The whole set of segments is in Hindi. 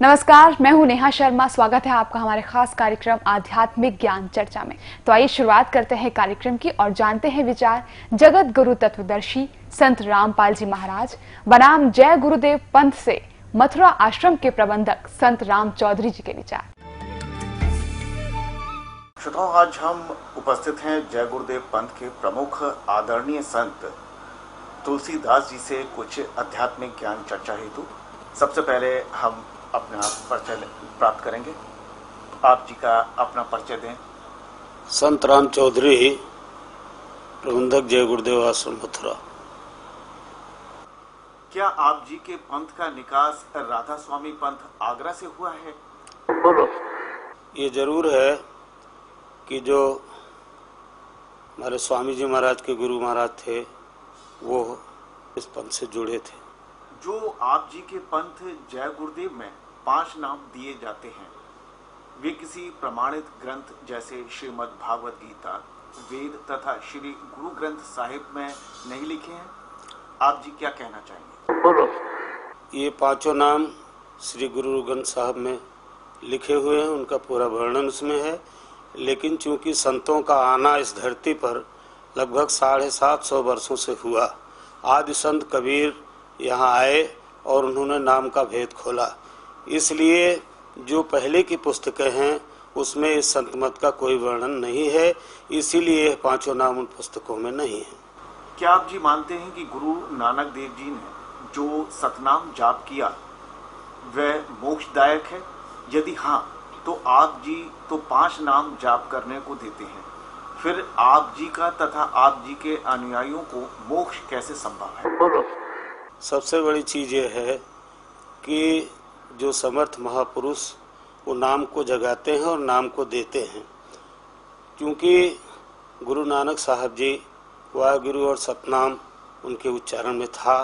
नमस्कार, मैं हूं नेहा शर्मा। स्वागत है आपका हमारे खास कार्यक्रम आध्यात्मिक ज्ञान चर्चा में। तो आइए शुरुआत करते हैं कार्यक्रम की और जानते हैं विचार जगत गुरु तत्वदर्शी संत रामपाल जी महाराज बनाम जय गुरुदेव पंथ से मथुरा आश्रम के प्रबंधक संत राम चौधरी जी के विचार। श्रोताओं, आज हम उपस्थित हैं जय गुरुदेव पंथ के प्रमुख आदरणीय संत तुलसीदास जी से कुछ आध्यात्मिक ज्ञान चर्चा हेतु। सबसे पहले हम अपना परिचय प्राप्त करेंगे। आप जी का अपना परिचय दें। संत राम चौधरी, प्रबंधक जय गुरुदेव आश्रम मथुरा। क्या आप जी के पंथ का निकास राधा स्वामी पंथ आगरा से हुआ है? ये जरूर है कि जो हमारे स्वामी जी महाराज के गुरु महाराज थे वो इस पंथ से जुड़े थे। जो आप जी के पंथ जय गुरुदेव में 5 नाम दिए जाते हैं, वे किसी प्रमाणित ग्रंथ जैसे श्रीमद् भागवत गीता, वेद तथा श्री गुरु ग्रंथ साहिब में नहीं लिखे हैं। आप जी क्या कहना चाहेंगे? ये 5 नाम श्री गुरु ग्रंथ साहब में लिखे हुए हैं, उनका पूरा वर्णन उसमें है। लेकिन चूंकि संतों का आना इस धरती पर लगभग 750 वर्षों से हुआ, आदि संत कबीर यहाँ आए और उन्होंने नाम का भेद खोला, इसलिए जो पहले की पुस्तकें हैं उसमें इस संत मत का कोई वर्णन नहीं है, इसीलिए 5 नाम उन पुस्तकों में नहीं है। क्या आप जी मानते हैं कि गुरु नानक देव जी ने जो सतनाम जाप किया वह मोक्षदायक है? यदि हाँ, तो आप जी तो 5 नाम जाप करने को देते हैं, फिर आप जी का तथा आप जी के अनुयायियों को मोक्ष कैसे संभव है? सबसे बड़ी चीज ये है कि जो समर्थ महापुरुष वो नाम को जगाते हैं और नाम को देते हैं। क्योंकि गुरु नानक साहब जी वाहिगुरु और सतनाम उनके उच्चारण में था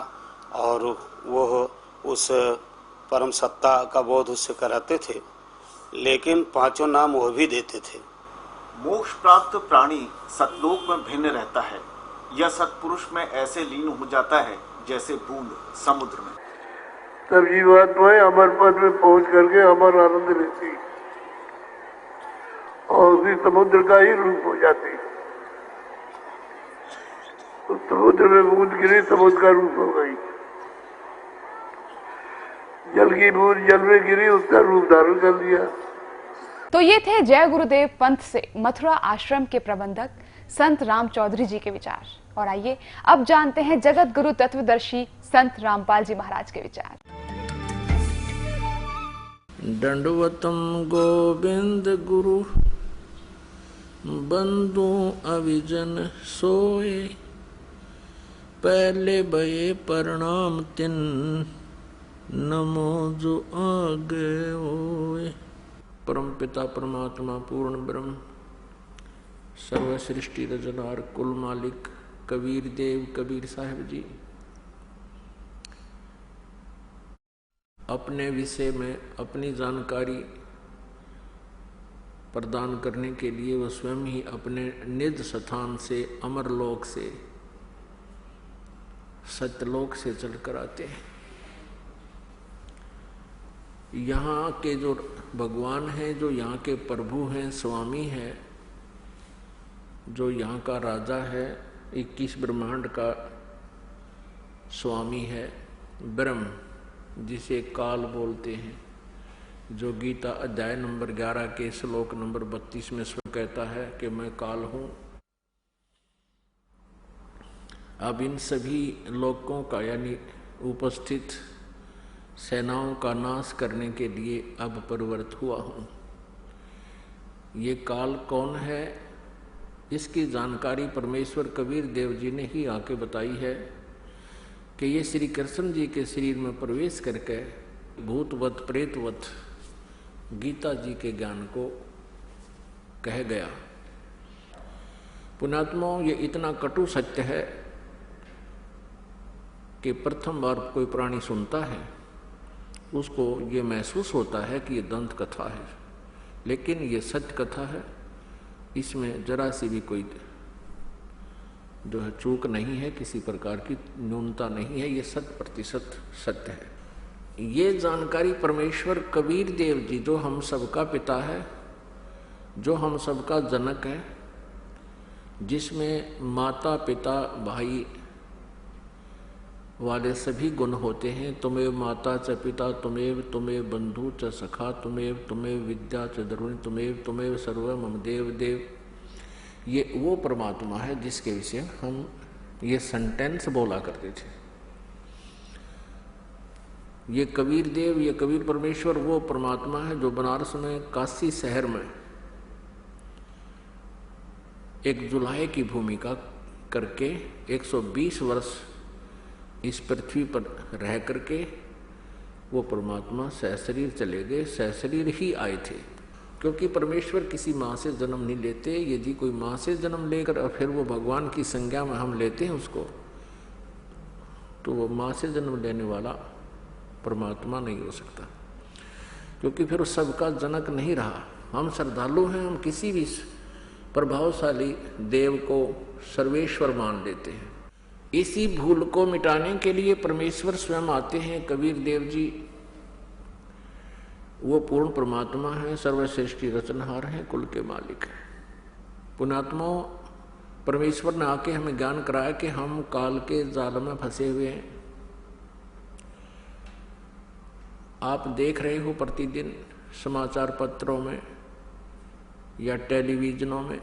और वो उस परम सत्ता का बोध उससे कराते थे, लेकिन 5 नाम वो भी देते थे। मोक्ष प्राप्त प्राणी सतलोक में भिन्न रहता है या सतपुरुष में ऐसे लीन हो जाता है जैसे बूंद समुद्र में। तब जीवात्माएं अमर पद में पहुंच करके अमर आनंद लेती और उसी समुद्र का ही रूप हो जाती। तो समुद्र में बूंद गिरी, समुद्र का रूप हो गई। जल की बूंद जल में गिरी, उसका रूप धारण कर दिया। तो ये थे जय गुरुदेव पंथ से मथुरा आश्रम के प्रबंधक संत राम चौधरी जी के विचार। और आइए अब जानते हैं जगत गुरु तत्वदर्शी संत रामपाल जी महाराज के विचार। दंडवतम गोविंद गुरु बंधु अविजन सोए, पहले भये प्रणाम तिन नमो जो आगे ओए। परम पिता परमात्मा पूर्ण ब्रह्म सर्व सृष्टि रचनार कुल मालिक कबीर देव कबीर साहिब जी अपने विषय में अपनी जानकारी प्रदान करने के लिए वह स्वयं ही अपने निज स्थान से अमरलोक से सत्यलोक से चलकर आते हैं। यहाँ के जो भगवान हैं, जो यहाँ के प्रभु हैं, स्वामी हैं, जो यहाँ का राजा है, 21 ब्रह्मांड का स्वामी है, ब्रह्म जिसे काल बोलते हैं, जो गीता अध्याय नंबर 11 के श्लोक नंबर 32 में स्वयं कहता है कि मैं काल हूँ। अब इन सभी लोकों का यानी उपस्थित सेनाओं का नाश करने के लिए अब प्रवृत्त हुआ हूँ। ये काल कौन है, इसकी जानकारी परमेश्वर कबीर देव जी ने ही आके बताई है कि ये श्री कृष्ण जी के शरीर में प्रवेश करके भूतवत प्रेतवत गीता जी के ज्ञान को कह गया। पुण्यात्माओं, ये इतना कटु सत्य है कि प्रथम बार कोई प्राणी सुनता है उसको ये महसूस होता है कि ये दंत कथा है, लेकिन ये सत्य कथा है। इसमें जरा सी भी कोई जो है चूक नहीं है, किसी प्रकार की न्यूनता नहीं है, ये 100% सत्य है। ये जानकारी परमेश्वर कबीर देव जी, जो हम सबका पिता है, जो हम सबका जनक है, जिसमें माता पिता भाई वाले सभी गुण होते हैं, तुमेव माता च पिता तुमेव तुमेव बंधु च सखा तुमेव तुमेव विद्या च द्रोणी तुमेव तुमेव सर्व मम देव देव, ये वो परमात्मा है जिसके विषय हम ये सेंटेंस बोला करते थे। ये कबीर देव, ये कबीर परमेश्वर वो परमात्मा है जो बनारस में काशी शहर में एक जुलाहे की भूमिका करके 120 वर्ष इस पृथ्वी पर रह करके वो परमात्मा सहशरीर चले गए, सहशरीर ही आए थे। क्योंकि परमेश्वर किसी माँ से जन्म नहीं लेते। यदि कोई माँ से जन्म लेकर और फिर वो भगवान की संज्ञा में हम लेते हैं उसको, तो वो माँ से जन्म लेने वाला परमात्मा नहीं हो सकता, क्योंकि फिर सबका जनक नहीं रहा। हम श्रद्धालु हैं, हम किसी भी प्रभावशाली देव को सर्वेश्वर मान लेते हैं। इसी भूल को मिटाने के लिए परमेश्वर स्वयं आते हैं। कबीर देव जी वो पूर्ण परमात्मा है, सर्वश्रेष्ठी रचनहार है, कुल के मालिक है। पुण्यात्माओं, परमेश्वर ने आके हमें ज्ञान कराया कि हम काल के जाल में फंसे हुए हैं। आप देख रहे हो प्रतिदिन समाचार पत्रों में या टेलीविजनों में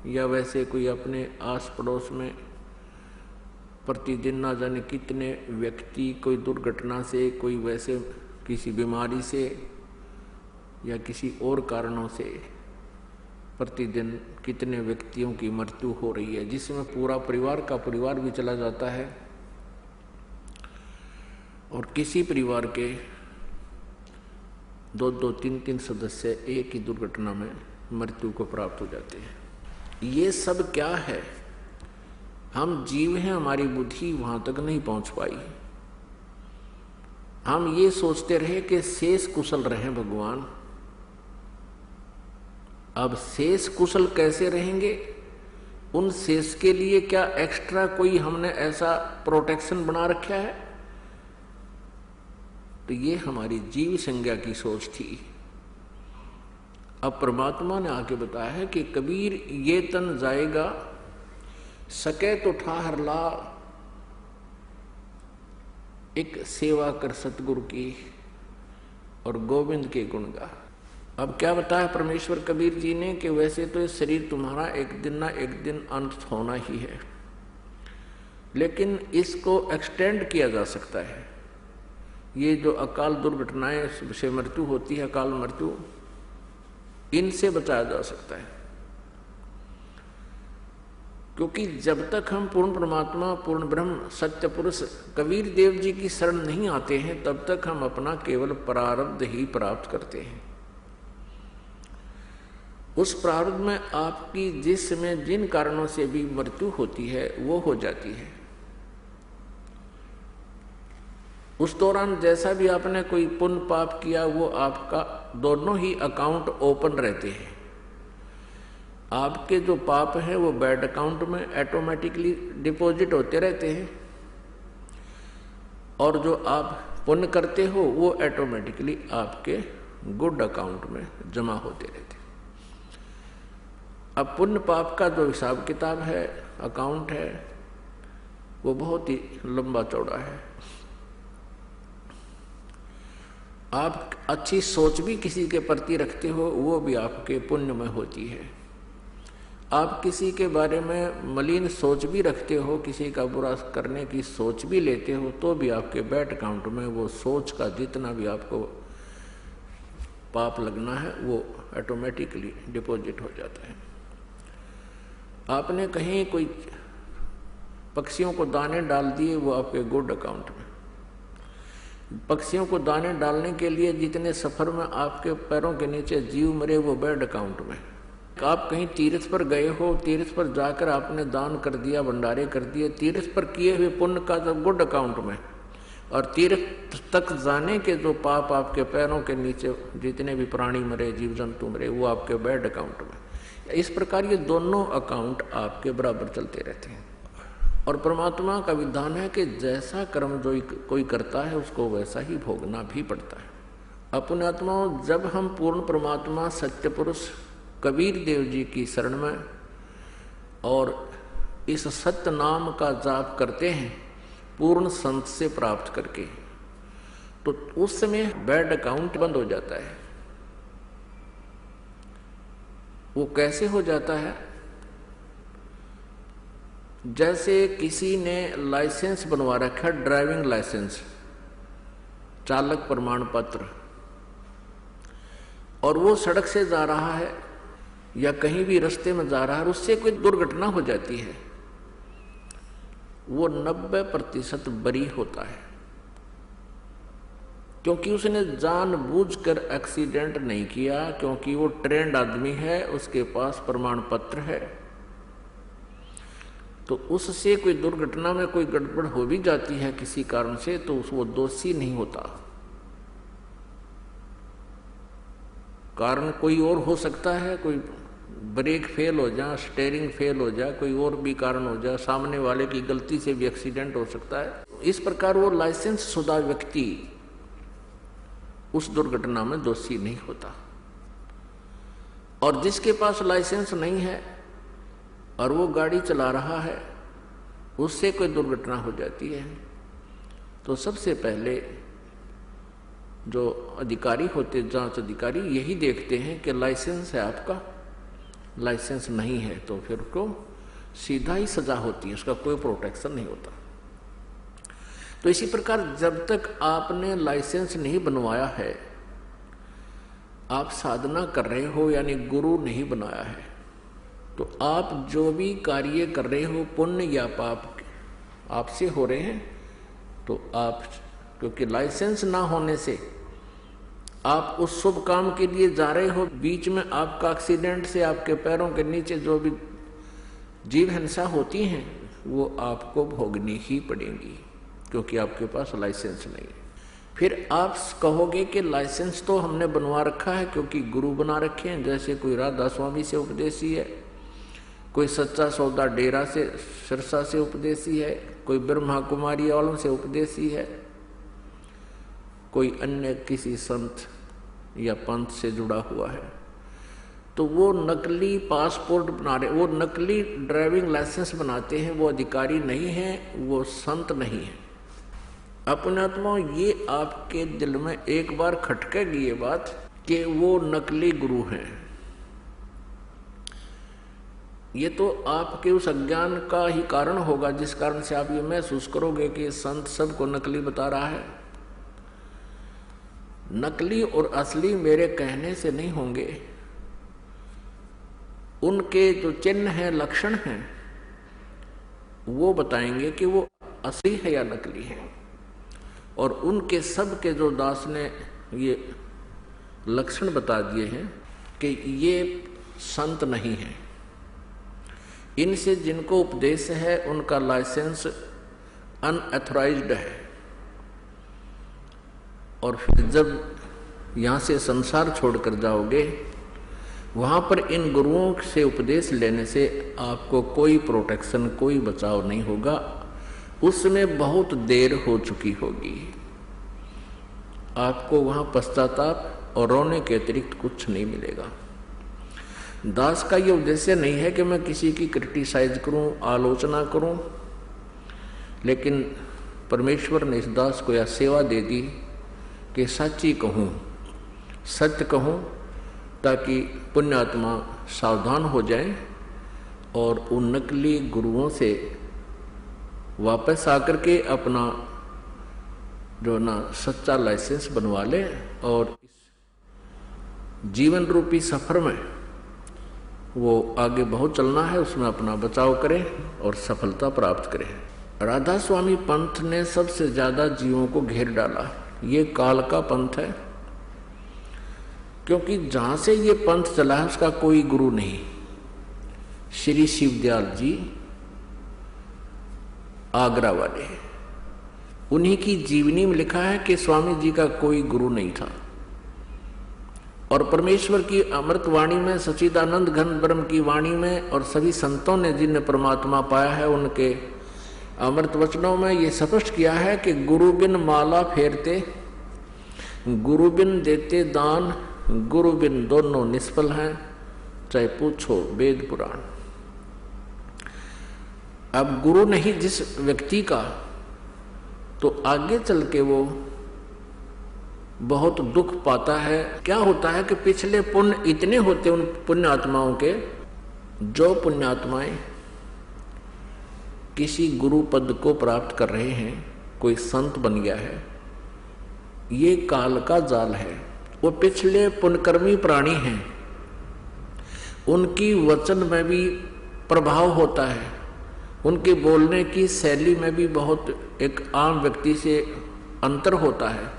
या वैसे कोई अपने आस पड़ोस में प्रतिदिन ना जाने कितने व्यक्ति कोई दुर्घटना से, कोई वैसे किसी बीमारी से या किसी और कारणों से प्रतिदिन कितने व्यक्तियों की मृत्यु हो रही है, जिसमें पूरा परिवार का परिवार भी चला जाता है और किसी परिवार के 2-2, 3-3 सदस्य एक ही दुर्घटना में मृत्यु को प्राप्त हो जाते हैं। ये सब क्या है? हम जीव हैं, हमारी बुद्धि वहां तक नहीं पहुंच पाई। हम ये सोचते रहे कि शेष कुशल रहें भगवान। अब शेष कुशल कैसे रहेंगे? उन शेष के लिए क्या एक्स्ट्रा कोई हमने ऐसा प्रोटेक्शन बना रखा है? तो ये हमारी जीव संज्ञा की सोच थी। अब परमात्मा ने आके बताया है कि कबीर ये तन जाएगा, सके तो ठाहर ला, एक सेवा कर सतगुरु की और गोविंद के गुण गा। अब क्या बताया परमेश्वर कबीर जी ने कि वैसे तो ये शरीर तुम्हारा एक दिन ना एक दिन अंत होना ही है, लेकिन इसको एक्सटेंड किया जा सकता है। ये जो अकाल दुर्घटनाएं से मृत्यु होती है, अकाल मृत्यु, इनसे बचाया जा सकता है। क्योंकि जब तक हम पूर्ण परमात्मा, पूर्ण ब्रह्म, सत्य पुरुष कबीर देव जी की शरण नहीं आते हैं, तब तक हम अपना केवल प्रारब्ध ही प्राप्त करते हैं। उस प्रारब्ध में आपकी जिसमें जिन कारणों से भी मृत्यु होती है वो हो जाती है। उस दौरान जैसा भी आपने कोई पुण्य पाप किया वो आपका दोनों ही अकाउंट ओपन रहते हैं। आपके जो पाप हैं वो बैड अकाउंट में ऑटोमेटिकली डिपॉजिट होते रहते हैं और जो आप पुण्य करते हो वो ऑटोमेटिकली आपके गुड अकाउंट में जमा होते रहते हैं। अब पुण्य पाप का जो हिसाब किताब है, अकाउंट है, वो बहुत ही लंबा चौड़ा है। आप अच्छी सोच भी किसी के प्रति रखते हो वो भी आपके पुण्य में होती है। आप किसी के बारे में मलिन सोच भी रखते हो, किसी का बुरा करने की सोच भी लेते हो, तो भी आपके बैड अकाउंट में वो सोच का जितना भी आपको पाप लगना है वो ऑटोमेटिकली डिपॉजिट हो जाता है। आपने कहीं कोई पक्षियों को दाने डाल दिए, वो आपके गुड अकाउंट में। पक्षियों को दाने डालने के लिए जितने सफर में आपके पैरों के नीचे जीव मरे वो बैड अकाउंट में। आप कहीं तीर्थ पर गए हो, तीर्थ पर जाकर आपने दान कर दिया, भंडारे कर दिए, तीर्थ पर किए हुए पुण्य का जो गुड अकाउंट में, और तीर्थ तक जाने के जो पाप आपके पैरों के नीचे जितने भी प्राणी मरे, जीव जंतु मरे, वो आपके बैड अकाउंट में। इस प्रकार ये दोनों अकाउंट आपके बराबर चलते रहते हैं। और परमात्मा का विधान है कि जैसा कर्म जो कोई करता है उसको वैसा ही भोगना भी पड़ता है। अपने आत्माओं, जब हम पूर्ण परमात्मा सत्य पुरुष कबीर देव जी की शरण में और इस सत्य नाम का जाप करते हैं पूर्ण संत से प्राप्त करके, तो उस समय बैड अकाउंट बंद हो जाता है। वो कैसे हो जाता है? जैसे किसी ने लाइसेंस बनवा रखा, ड्राइविंग लाइसेंस, चालक प्रमाण पत्र, और वो सड़क से जा रहा है या कहीं भी रास्ते में जा रहा है, उससे कोई दुर्घटना हो जाती है, वो 90% बरी होता है, क्योंकि उसने जानबूझकर एक्सीडेंट नहीं किया, क्योंकि वो ट्रेंड आदमी है, उसके पास प्रमाण पत्र है। तो उससे कोई दुर्घटना में कोई गड़बड़ हो भी जाती है किसी कारण से, तो वो दोषी नहीं होता। कारण कोई और हो सकता है, कोई ब्रेक फेल हो जाए, स्टीयरिंग फेल हो जाए, कोई और भी कारण हो जाए, सामने वाले की गलती से भी एक्सीडेंट हो सकता है। इस प्रकार वो लाइसेंस शुदा व्यक्ति उस दुर्घटना में दोषी नहीं होता। और जिसके पास लाइसेंस नहीं है और वो गाड़ी चला रहा है, उससे कोई दुर्घटना हो जाती है, तो सबसे पहले जो अधिकारी होते, जांच अधिकारी, यही देखते हैं कि लाइसेंस है आपका, लाइसेंस नहीं है तो फिर उसको सीधा ही सजा होती है, उसका कोई प्रोटेक्शन नहीं होता। तो इसी प्रकार जब तक आपने लाइसेंस नहीं बनवाया है, आप साधना कर रहे हो, यानी गुरु नहीं बनाया है, तो आप जो भी कार्य कर रहे हो, पुण्य या पाप आपसे हो रहे हैं, तो आप, क्योंकि लाइसेंस ना होने से आप उस शुभ काम के लिए जा रहे हो, बीच में आपका एक्सीडेंट से आपके पैरों के नीचे जो भी जीव हिंसा होती हैं वो आपको भोगनी ही पड़ेंगी, क्योंकि आपके पास लाइसेंस नहीं है। फिर आप कहोगे कि लाइसेंस तो हमने बनवा रखा है क्योंकि गुरु बना रखे हैं, जैसे कोई राधा स्वामी से उपदेशी है, कोई सच्चा सौदा डेरा से सिरसा से उपदेशी है, कोई ब्रह्मा कुमारी वालों से उपदेशी है, कोई अन्य किसी संत या पंथ से जुड़ा हुआ है, तो वो नकली पासपोर्ट बना रहे, वो नकली ड्राइविंग लाइसेंस बनाते हैं, वो अधिकारी नहीं है, वो संत नहीं है। अपने आत्मा, ये आपके दिल में एक बार खटकेगी ये बात कि वो नकली गुरु हैं। ये तो आपके उस अज्ञान का ही कारण होगा, जिस कारण से आप ये महसूस करोगे कि संत सबको नकली बता रहा है। नकली और असली मेरे कहने से नहीं होंगे, उनके जो चिन्ह हैं, लक्षण हैं, वो बताएंगे कि वो असली है या नकली है। और उनके सब के जो दास ने ये लक्षण बता दिए हैं कि ये संत नहीं है, इनसे जिनको उपदेश है उनका लाइसेंस अनऑथराइज्ड है। और फिर जब यहाँ से संसार छोड़कर जाओगे, वहाँ पर इन गुरुओं से उपदेश लेने से आपको कोई प्रोटेक्शन, कोई बचाव नहीं होगा, उसमें बहुत देर हो चुकी होगी। आपको वहाँ पश्चाताप और रोने के अतिरिक्त कुछ नहीं मिलेगा। दास का ये उद्देश्य नहीं है कि मैं किसी की क्रिटिसाइज करूं, आलोचना करूं, लेकिन परमेश्वर ने इस दास को यह सेवा दे दी कि सच्ची कहूं, सत्य कहूं, ताकि पुण्यात्मा सावधान हो जाएं और उन नकली गुरुओं से वापस आकर के अपना जो ना सच्चा लाइसेंस बनवा ले और इस जीवन रूपी सफर में वो आगे बहुत चलना है, उसमें अपना बचाव करें और सफलता प्राप्त करें। राधा स्वामी पंथ ने सबसे ज्यादा जीवों को घेर डाला। ये काल का पंथ है, क्योंकि जहां से ये पंथ चला है उसका कोई गुरु नहीं। श्री शिवदयाल जी आगरा वाले, उन्हीं की जीवनी में लिखा है कि स्वामी जी का कोई गुरु नहीं था। और परमेश्वर की अमृत वाणी में, सच्चिदानंद घन ब्रह्म की वाणी में और सभी संतों ने जिन्हें परमात्मा पाया है, उनके अमृत वचनों में ये स्पष्ट किया है कि गुरु बिन माला फेरते, गुरु बिन देते दान, गुरु बिन दोनों निष्फल हैं, चाहे पूछो वेद पुराण। अब गुरु नहीं जिस व्यक्ति का, तो आगे चल के वो बहुत दुख पाता है। क्या होता है कि पिछले पुण्य इतने होते उन पुण्य आत्माओं के, जो पुण्यात्माएं किसी गुरु पद को प्राप्त कर रहे हैं, कोई संत बन गया है, ये काल का जाल है। वो पिछले पुण्यकर्मी प्राणी हैं, उनकी वचन में भी प्रभाव होता है, उनके बोलने की शैली में भी बहुत एक आम व्यक्ति से अंतर होता है।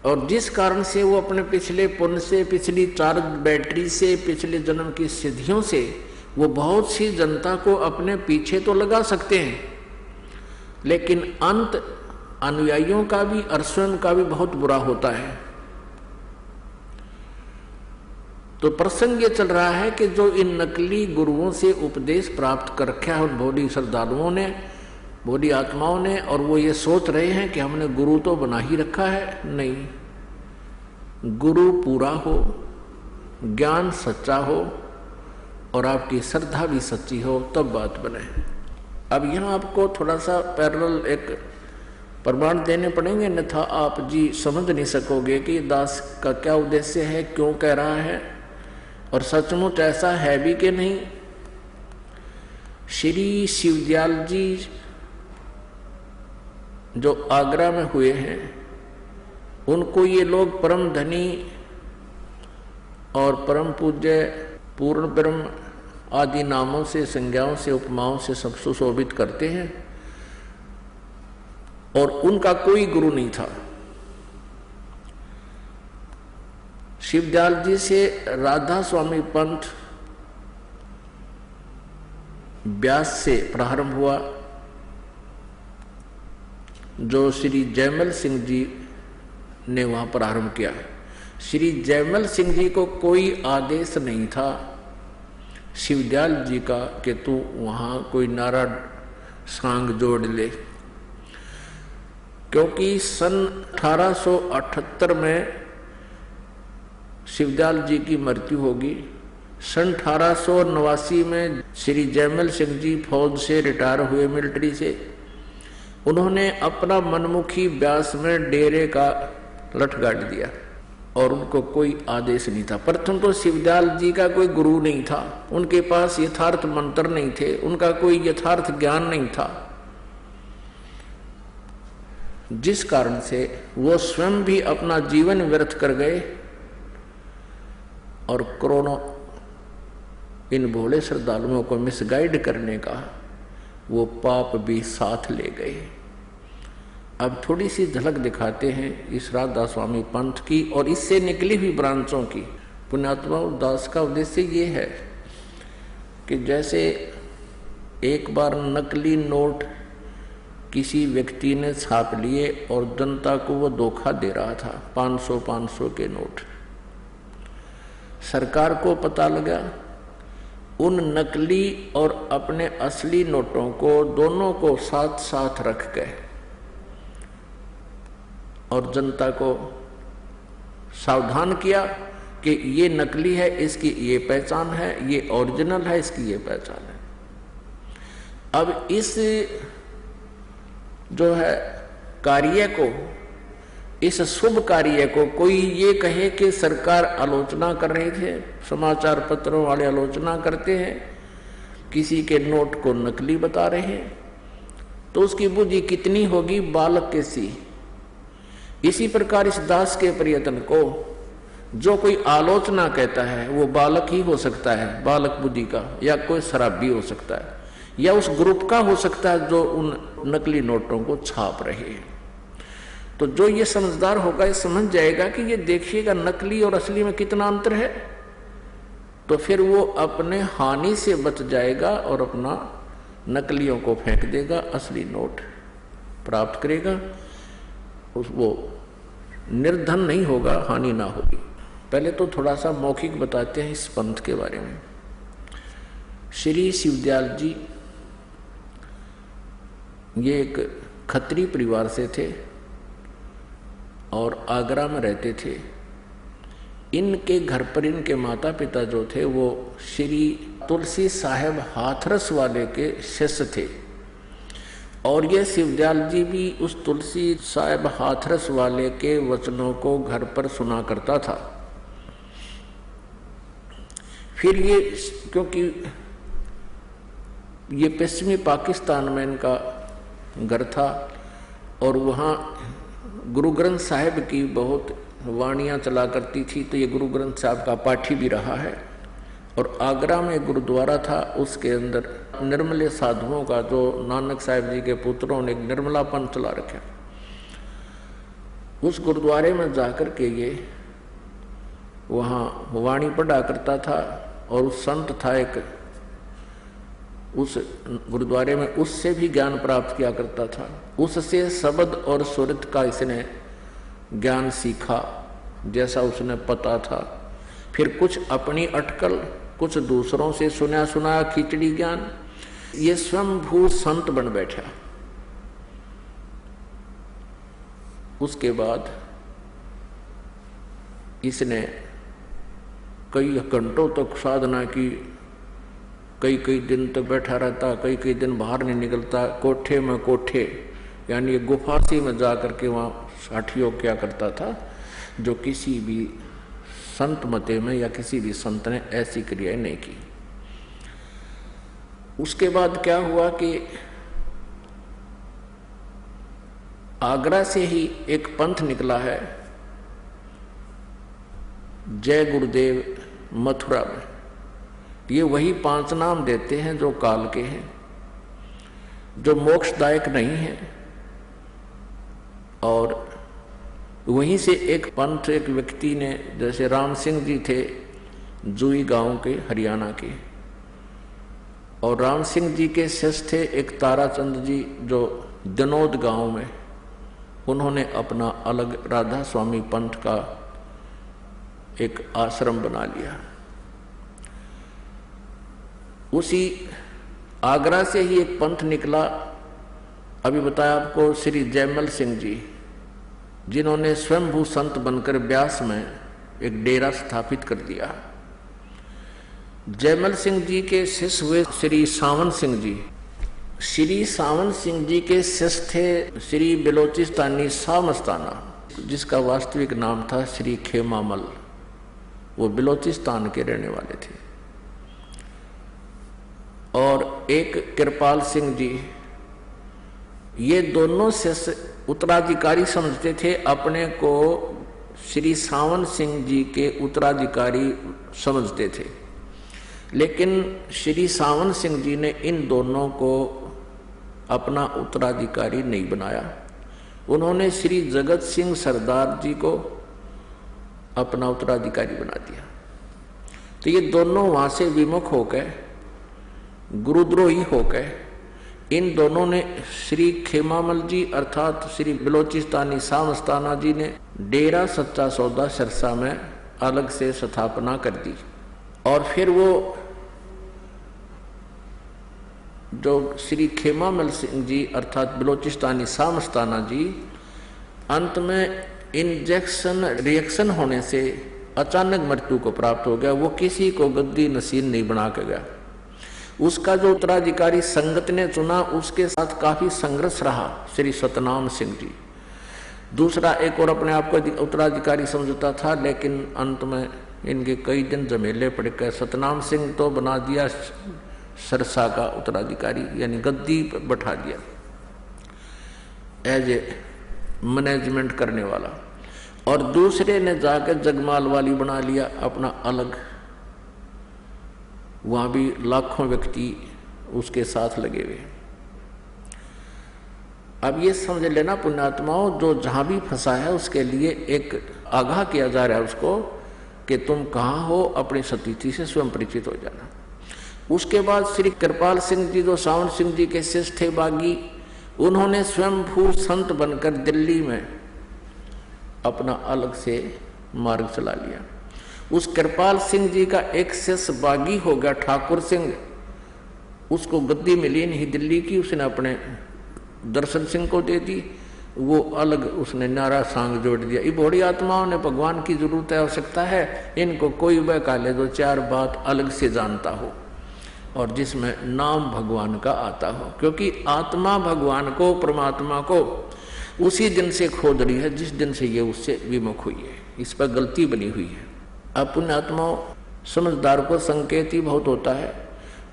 और जिस कारण से वो अपने पिछले पुण्य से, पिछली चार्ज बैटरी से, पिछले जन्म की सिद्धियों से वो बहुत सी जनता को अपने पीछे तो लगा सकते हैं, लेकिन अंत अनुयायियों का भी और स्वयं का भी बहुत बुरा होता है। तो प्रसंग ये चल रहा है कि जो इन नकली गुरुओं से उपदेश प्राप्त कर रखा है उन भोली श्रद्धालुओं ने, भोली आत्माओं ने, और वो ये सोच रहे हैं कि हमने गुरु तो बना ही रखा है। नहीं, गुरु पूरा हो, ज्ञान सच्चा हो और आपकी श्रद्धा भी सच्ची हो, तब बात बने। अब यहाँ आपको थोड़ा सा पैरेलल एक प्रमाण देने पड़ेंगे, अन्यथा आप जी समझ नहीं सकोगे कि दास का क्या उद्देश्य है, क्यों कह रहा है और सचमुच ऐसा है भी कि नहीं। श्री शिवदयाल जी जो आगरा में हुए हैं, उनको ये लोग परम धनी और परम पूज्य, पूर्ण ब्रह्म आदि नामों से, संज्ञाओं से, उपमाओं से सब सुशोभित करते हैं, और उनका कोई गुरु नहीं था। शिवदयाल जी से राधा स्वामी पंथ व्यास से प्रारंभ हुआ, जो श्री जयमल सिंह जी ने वहां प्रारंभ किया। श्री जयमल सिंह जी को कोई आदेश नहीं था शिवदयाल जी का कि तू वहां कोई नारा सांग जोड़ ले, क्योंकि सन 1878 में शिवदयाल जी की मृत्यु होगी। सन 1889 में श्री जयमल सिंह जी फौज से रिटायर हुए, मिलिट्री से। उन्होंने अपना मनमुखी व्यास में डेरे का लठ गाड़ दिया और उनको कोई आदेश नहीं था। प्रथम तो शिवदयाल जी का कोई गुरु नहीं था, उनके पास यथार्थ मंत्र नहीं थे, उनका कोई यथार्थ ज्ञान नहीं था, जिस कारण से वो स्वयं भी अपना जीवन व्यर्थ कर गए और करोड़ों इन भोले श्रद्धालुओं को मिसगाइड करने का वो पाप भी साथ ले गए। अब थोड़ी सी झलक दिखाते हैं इस राधा स्वामी पंथ की और इससे निकली हुई ब्रांचों की। पुण्यात्मा दास का उद्देश्य ये है कि जैसे एक बार नकली नोट किसी व्यक्ति ने छाप लिए और जनता को वो धोखा दे रहा था, 500 के नोट। सरकार को पता लगा, उन नकली और अपने असली नोटों को दोनों को साथ साथ रख गए और जनता को सावधान किया कि ये नकली है, इसकी ये पहचान है, ये ओरिजिनल है, इसकी ये पहचान है। अब इस जो है कार्य को, इस शुभ कार्य को कोई ये कहे कि सरकार आलोचना कर रही थे, समाचार पत्रों वाले आलोचना करते हैं, किसी के नोट को नकली बता रहे हैं, तो उसकी बुद्धि कितनी होगी बालक के सी। इसी प्रकार इस दास के प्रयत्न को जो कोई आलोचना कहता है वो बालक ही हो सकता है, बालक बुद्धि का, या कोई शराबी हो सकता है, या उस ग्रुप का हो सकता है जो उन नकली नोटों को छाप रहे हैं। तो जो ये समझदार होगा ये समझ जाएगा कि ये देखिएगा नकली और असली में कितना अंतर है, तो फिर वो अपने हानि से बच जाएगा और अपना नकलियों को फेंक देगा, असली नोट प्राप्त करेगा, वो निर्धन नहीं होगा, हानि ना होगी। पहले तो थोड़ा सा मौखिक बताते हैं इस पंथ के बारे में। श्री शिवदयाल जी ये एक खत्री परिवार से थे और आगरा में रहते थे। इनके घर पर इनके माता पिता जो थे वो श्री तुलसी साहेब हाथरस वाले के शिष्य थे और ये शिवदयाल जी भी उस तुलसी साहेब हाथरस वाले के वचनों को घर पर सुना करता था। फिर ये क्योंकि ये पश्चिमी पाकिस्तान में इनका घर था और वहाँ गुरु ग्रंथ साहिब की बहुत वाणियाँ चला करती थी, तो ये गुरु ग्रंथ साहिब का पाठी भी रहा है। और आगरा में गुरुद्वारा था, उसके अंदर निर्मले साधुओं का, जो नानक साहिब जी के पुत्रों ने एक निर्मला पंथ चला रखा, उस गुरुद्वारे में जाकर के ये वहाँ वाणी पढ़ा करता था। और उस संत था एक, उस गुरुद्वारे में उससे भी ज्ञान प्राप्त किया करता था। उससे शब्द और सुरत का इसने ज्ञान सीखा जैसा उसने पता था। फिर कुछ अपनी अटकल, कुछ दूसरों से सुना सुनाया खिचड़ी ज्ञान, ये स्वयंभू संत बन बैठा। उसके बाद इसने कई घंटों तक साधना की, कई कई दिन तक बैठा रहता, कई कई दिन बाहर नहीं निकलता। कोठे में कोठे यानी गुफा सी में जा करके वहाँ साठियोग किया करता था, जो किसी भी संत मते में या किसी भी संत ने ऐसी क्रियाएं नहीं की। उसके बाद क्या हुआ कि आगरा से ही एक पंथ निकला है, जय गुरुदेव मथुरा में। ये वही 5 नाम देते हैं जो काल के हैं, जो मोक्षदायक नहीं है। और वहीं से एक पंथ, एक व्यक्ति ने, जैसे राम सिंह जी थे जुई गांव के, हरियाणा के, और राम सिंह जी के शिष्य थे एक ताराचंद जी जो दनोद गांव में। उन्होंने अपना अलग राधा स्वामी पंथ का एक आश्रम बना लिया। उसी आगरा से ही एक पंथ निकला, अभी बताया आपको, श्री जयमल सिंह जी, जिन्होंने स्वयंभू संत बनकर ब्यास में एक डेरा स्थापित कर दिया। जयमल सिंह जी के शिष्य हुए श्री सावन सिंह जी। श्री सावन सिंह जी के शिष्य थे श्री बलोचिस्तानी शाह मस्ताना, जिसका वास्तविक नाम था श्री खेमामल। वो बलोचिस्तान के रहने वाले थे। और एक कृपाल सिंह जी, ये दोनों शिष्य उत्तराधिकारी समझते थे अपने को, श्री सावन सिंह जी के उत्तराधिकारी समझते थे। लेकिन श्री सावन सिंह जी ने इन दोनों को अपना उत्तराधिकारी नहीं बनाया। उन्होंने श्री जगत सिंह सरदार जी को अपना उत्तराधिकारी बना दिया। तो ये दोनों वहां से विमुख होकर, गुरुद्रोही होकर, इन दोनों ने श्री खेमामल जी अर्थात श्री बलोचिस्तानी शाह मस्ताना जी ने डेरा सच्चा सौदा सिरसा में अलग से स्थापना कर दी। और फिर वो जो श्री खेमामल सिंह जी अर्थात बलोचिस्तानी शाह मस्ताना जी, अंत में इंजेक्शन रिएक्शन होने से अचानक मृत्यु को प्राप्त हो गया। वो किसी को गद्दी नसीब नहीं बना के गया। उसका जो उत्तराधिकारी संगत ने चुना, उसके साथ काफी संघर्ष रहा श्री सतनाम सिंह जी। दूसरा एक और अपने आप को उत्तराधिकारी समझता था, लेकिन अंत में इनके कई दिन झमेले पड़ गए। सतनाम सिंह तो बना दिया सरसा का उत्तराधिकारी, यानी गद्दी पर बैठा दिया एज ए मैनेजमेंट करने वाला। और दूसरे ने जाकर जगमाल वाली बना लिया अपना अलग। वहां भी लाखों व्यक्ति उसके साथ लगे हुए। अब ये समझ लेना पुण्यात्माओं, जो जहां भी फंसा है उसके लिए एक आगाह किया जा रहा है उसको कि तुम कहाँ हो, अपनी सतीथि से स्वयं परिचित हो जाना। उसके बाद श्री कृपाल सिंह जी जो सावन सिंह जी के शिष्य थे बागी, उन्होंने स्वयंभू संत बनकर दिल्ली में अपना अलग से मार्ग चला लिया। उस कृपाल सिंह जी का एक शिष्य बागी हो गया ठाकुर सिंह, उसको गद्दी मिली नहीं दिल्ली की, उसने अपने दर्शन सिंह को दे दी, वो अलग उसने नारा सांग जोड़ दिया। ये बड़ी आत्माओं ने भगवान की जरूरत है, आवश्यकता है, इनको कोई बहका ले दो, चार बात अलग से जानता हो और जिसमें नाम भगवान का आता हो, क्योंकि आत्मा भगवान को, परमात्मा को उसी दिन से खोद रही है जिस दिन से ये उससे विमुख हुई है। इस पर गलती बनी हुई है। अब पुण्यात्माओं, समझदार को संकेत ही बहुत होता है।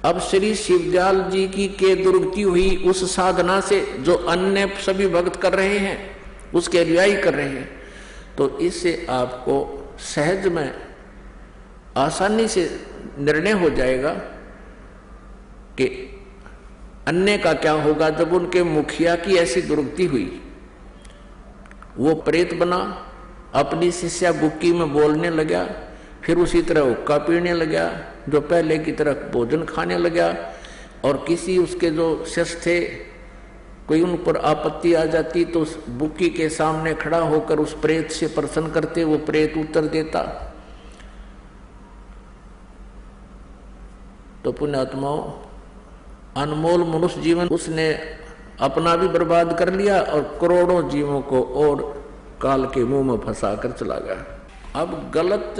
अब श्री शिवदयाल जी की के दुर्गति हुई उस साधना से जो अन्य सभी भक्त कर रहे हैं, उसके अनुयायी कर रहे हैं, तो इससे आपको सहज में आसानी से निर्णय हो जाएगा कि अन्य का क्या होगा। जब उनके मुखिया की ऐसी दुर्गति हुई, वो प्रेत बना, अपनी शिष्या बुक्की में बोलने लगा, फिर उसी तरह हुक्का पीने लगा, जो पहले की तरह भोजन खाने लगा, और किसी उसके जो शिष्य थे कोई उन पर आपत्ति आ जाती तो उस बुक्की के सामने खड़ा होकर उस प्रेत से प्रश्न करते, वो प्रेत उत्तर देता। तो पुण्यात्माओं, अनमोल मनुष्य जीवन उसने अपना भी बर्बाद कर लिया और करोड़ों जीवों को और काल के मुंह में फंसा कर चला गया। अब गलत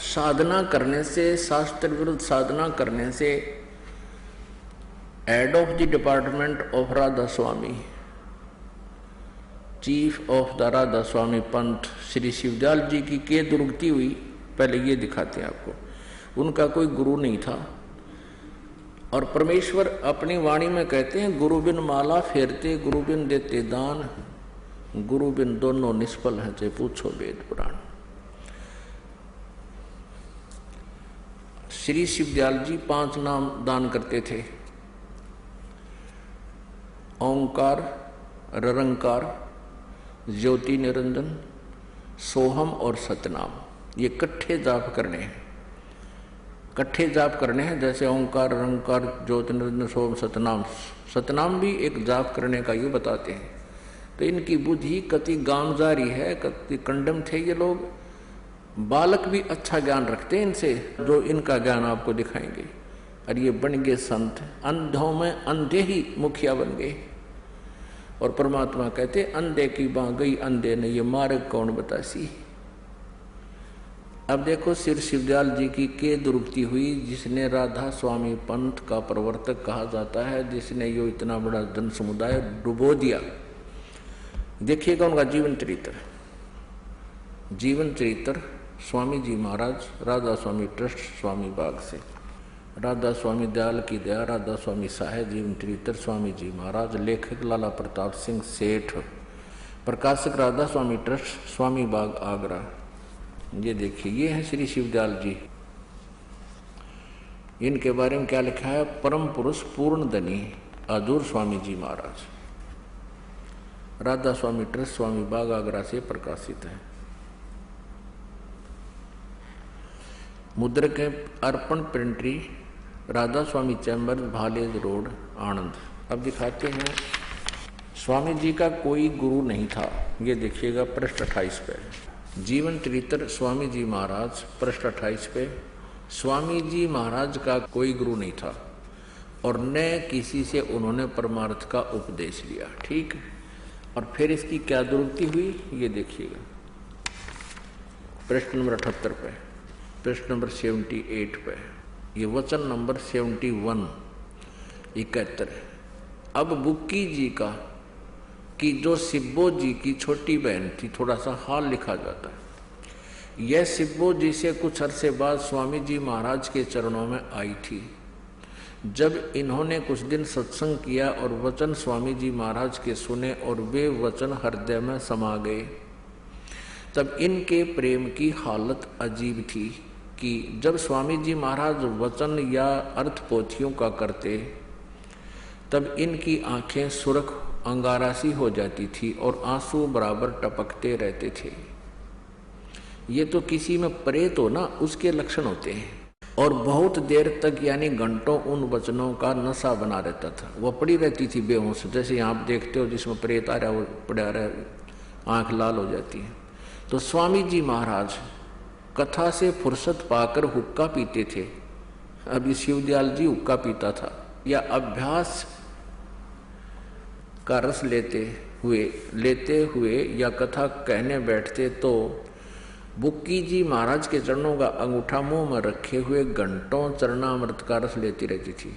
साधना करने से, शास्त्र विरुद्ध साधना करने से head of the department of Radha Swami, chief of the Radha Swami पंथ श्री शिवदयाल जी की के दुर्गति हुई। पहले ये दिखाते हैं आपको, उनका कोई गुरु नहीं था, और परमेश्वर अपनी वाणी में कहते हैं, गुरु बिन माला फेरते, गुरु बिन देते दान, गुरु बिन दोनों निष्फल हैं, चाहे पूछो वेद पुराण। श्री शिवदयाल जी 5 नाम दान करते थे, ओंकार, ररंकार, ज्योति निरंजन, सोहम और सतनाम। ये इकट्ठे जाप करने हैं, इकट्ठे जाप करने हैं, जैसे ओंकार, रंकार, ज्योति निरंजन, सोहम, सतनाम। सतनाम भी एक जाप करने का ये बताते हैं। तो इनकी बुद्धि कति गामजारी है, कति कंडम थे ये लोग। बालक भी अच्छा ज्ञान रखते हैं इनसे, जो इनका ज्ञान आपको दिखाएंगे। और ये बन गए संत, अंधों में अंधे ही मुखिया बन गए। और परमात्मा कहते, अंधे की बाँ गई अंधे ने, ये मार्ग कौन बतासी। अब देखो, श्री शिवदयाल जी की के दुर्गति हुई, जिसने राधा स्वामी पंथ का प्रवर्तक कहा जाता है, जिसने यो इतना बड़ा जन समुदाय डुबो दिया। देखिएगा उनका जीवन चरित्र। जीवन चरित्र स्वामी जी महाराज, राधा स्वामी ट्रस्ट, स्वामी बाग से। राधा स्वामी दयाल की दया, राधा स्वामी साहेब, जीवन चरित्र स्वामी जी महाराज। लेखक लाला प्रताप सिंह सेठ, प्रकाशक राधा स्वामी ट्रस्ट, स्वामी बाग, आगरा। ये देखिए, ये है श्री शिवदयाल जी। इनके बारे में क्या लिखा है, परम पुरुष पूर्ण धनी आजूर स्वामी जी महाराज, राधा स्वामी ट्रस्ट, स्वामी बाग, आगरा से प्रकाशित है। मुद्रक है अर्पण प्रिंटरी, राधा स्वामी चैम्बर, भालेज रोड, आनंद। अब दिखाते हैं, स्वामी जी का कोई गुरु नहीं था। ये देखिएगा पृष्ठ 28 पे, जीवन चरित्र स्वामी जी महाराज, पृष्ठ 28 पे। स्वामी जी महाराज का कोई गुरु नहीं था और न किसी से उन्होंने परमार्थ का उपदेश लिया। ठीक, और फिर इसकी क्या दुर्गति हुई, ये देखिएगा पृष्ठ नंबर 78 पे, पृष्ठ नंबर 78 पे, ये वचन नंबर 71, 71। अब बुक्की जी का कि जो सिब्बो जी की छोटी बहन थी, थोड़ा सा हाल लिखा जाता है। यह सिब्बो जी से कुछ अरसे बाद स्वामी जी महाराज के चरणों में आई थी। जब इन्होंने कुछ दिन सत्संग किया और वचन स्वामी जी महाराज के सुने और वे वचन हृदय में समा गए, तब इनके प्रेम की हालत अजीब थी कि जब स्वामी जी महाराज वचन या अर्थ पोथियों का करते, तब इनकी आंखें सुर्ख अंगारासी हो जाती थी और आंसू बराबर टपकते रहते थे। ये तो किसी में प्रेत हो ना, उसके लक्षण होते हैं। और बहुत देर तक, यानी घंटों, उन वचनों का नशा बना रहता था। वो पड़ी रहती थी बेहोश, जैसे यहाँ आप देखते हो जिसमें प्रेत आ रहा है वो पड़ा रहा, आंख लाल हो जाती है। तो स्वामी जी महाराज कथा से फुर्सत पाकर हुक्का पीते थे। अभी शिवदयाल जी हुक्का पीता था, या अभ्यास का रस लेते हुए या कथा कहने बैठते तो बुक्की जी महाराज के चरणों का अंगूठा मुंह में रखे हुए घंटों चरणामृत का रस लेती रहती थी।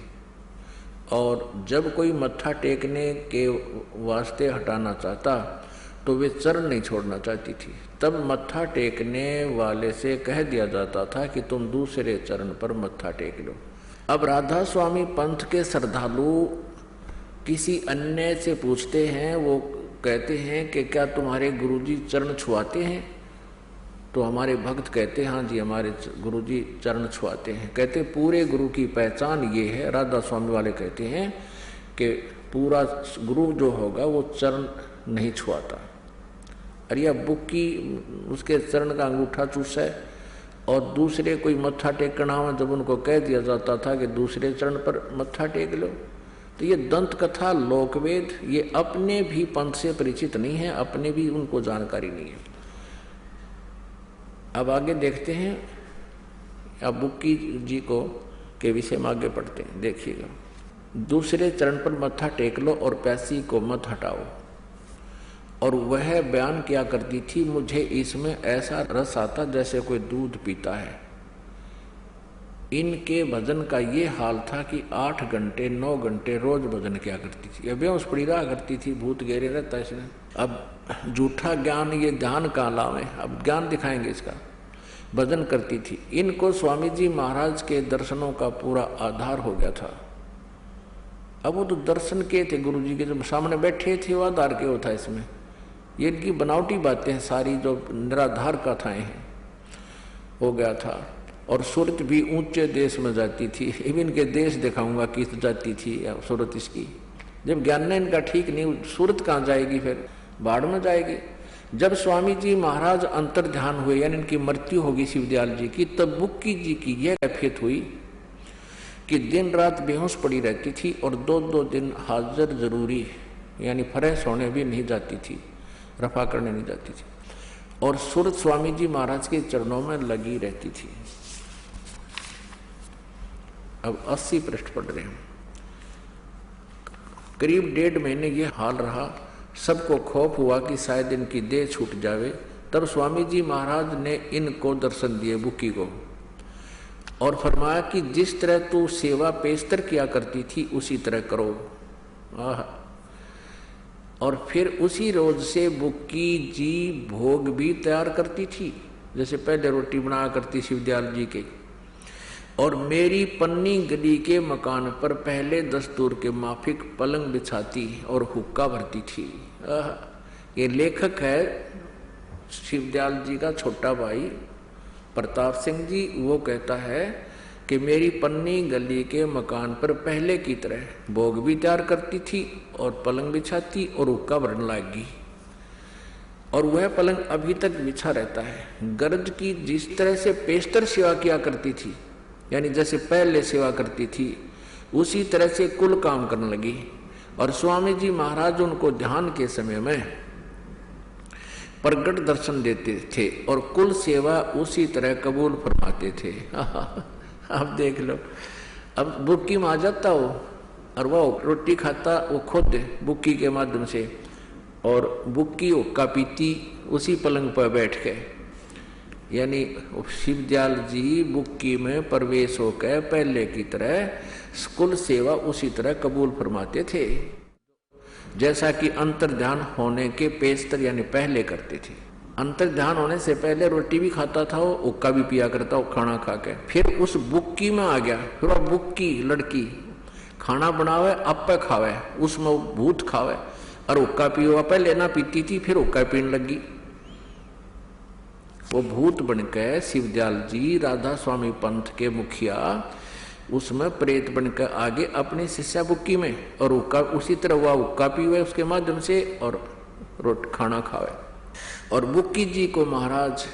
और जब कोई मत्था टेकने के वास्ते हटाना चाहता तो वे चरण नहीं छोड़ना चाहती थी। तब मत्था टेकने वाले से कह दिया जाता था कि तुम दूसरे चरण पर मत्था टेक लो। अब राधा स्वामी पंथ के श्रद्धालु किसी अन्य से पूछते हैं, वो कहते हैं कि क्या तुम्हारे गुरुजी चरण छुआते हैं? तो हमारे भक्त कहते हैं हाँ जी हमारे गुरुजी चरण छुआते हैं। कहते पूरे गुरु की पहचान ये है। राधा स्वामी वाले कहते हैं कि पूरा गुरु जो होगा वो चरण नहीं छुआता। अरे अब बुक्की उसके चरण का अंगूठा चूसा है और दूसरे कोई मत्था टेकना हो, जब उनको कह दिया जाता था कि दूसरे चरण पर मत्था टेक लो। तो ये दंत कथा लोकवेद ये अपने भी पंथ से परिचित नहीं है, अपने भी उनको जानकारी नहीं है। अब आगे देखते हैं, अब बुक्की जी को के विषय में आगे पढ़ते हैं। देखिएगा, दूसरे चरण पर मत्था टेक लो और प्यासी को मत हटाओ। और वह बयान किया करती थी, मुझे इसमें ऐसा रस आता जैसे कोई दूध पीता है। इनके भजन का ये हाल था कि 8 घंटे 9 घंटे रोज भजन किया करती थी। अब बेहोश पड़ी रहा करती थी, भूत घेरे रहता इसने। अब झूठा ज्ञान ये ध्यान का लावे, अब ज्ञान दिखाएंगे इसका। भजन करती थी। इनको स्वामी जी महाराज के दर्शनों का पूरा आधार हो गया था। अब वो तो दर्शन के थे गुरु जी के, जब सामने बैठे थे वो आधार के होता इसमें। ये इनकी बनावटी बातें हैं सारी, जो निराधार कथाएं हैं, हो गया था। और सूरत भी ऊंचे देश में जाती थी। इनके देश दिखाऊंगा किस जाती थी सूरत इसकी। जब ज्ञान ने इनका ठीक नहीं, सूरत कहाँ जाएगी, फिर बाढ़ में जाएगी। जब स्वामी जी महाराज अंतर ध्यान हुए, यानी इनकी मृत्यु होगी शिवदयाल जी की, तब बुक्की जी की यह कैफियत हुई कि दिन रात बेहोश पड़ी रहती थी और 2-2 दिन हाजिर जरूरी यानी फ्रेश होने भी नहीं जाती थी, रफा करने नहीं जाती थी। और सूरत स्वामी जी महाराज के चरणों में लगी रहती थी। अब 80 पृष्ठ पढ़ रहे हैं। करीब 1.5 महीने ये हाल रहा। सबको खौफ हुआ कि शायद इनकी देह छूट जावे। तब स्वामी जी महाराज ने इनको दर्शन दिए, बुक्की को, और फरमाया कि जिस तरह तू सेवा पेशतर किया करती थी उसी तरह करो। और फिर उसी रोज से बुक्की जी भोग भी तैयार करती थी, जैसे पहले रोटी बनाया करती शिवदयाल जी के। और मेरी पन्नी गली के मकान पर पहले दस्तूर के माफिक पलंग बिछाती और हुक्का भरती थी। ये लेखक है शिवदयाल जी का छोटा भाई प्रताप सिंह जी। वो कहता है कि मेरी पन्नी गली के मकान पर पहले की तरह भोग भी तैयार करती थी और पलंग बिछाती और हुक्का भरने लगी। और वह पलंग अभी तक बिछा रहता है। गर्ज की जिस तरह से पेशतर सेवा किया करती थी, यानी जैसे पहले सेवा करती थी, उसी तरह से कुल काम करने लगी। और स्वामी जी महाराज उनको ध्यान के समय में प्रगट दर्शन देते थे और कुल सेवा उसी तरह कबूल फरमाते थे। अब देख लो, अब बुक्की में आ जाता हो और वो रोटी खाता वो खुद बुक्की के माध्यम से, और बुक्की हुक्का पीती उसी पलंग पर बैठ के। यानी शिवदयाल जी बुक्की में प्रवेश होकर पहले की तरह कुल सेवा उसी तरह कबूल फरमाते थे, जैसा कि अंतर ध्यान होने के पेशतर यानी पहले करते थे। अंतर ध्यान होने से पहले रोटी भी खाता था, वो हुक्का भी पिया करता वो खाना खा के। फिर उस बुक्की में आ गया, फिर वो बुक्की लड़की खाना बनावे अब पे खावे, उसमें भूत खावे और हुक्का पियो। पहले ना पीती थी, फिर हुक्का पीने लगी। वो भूत बनकर शिवदयाल जी राधा स्वामी पंथ के मुखिया उसमें प्रेत बनकर आगे अपनी शिष्या बुक्की में, और हुक्का उसी तरह हुआ हुक्का पीवे उसके माध्यम से और खाना खावे। और बुक्की जी को महाराज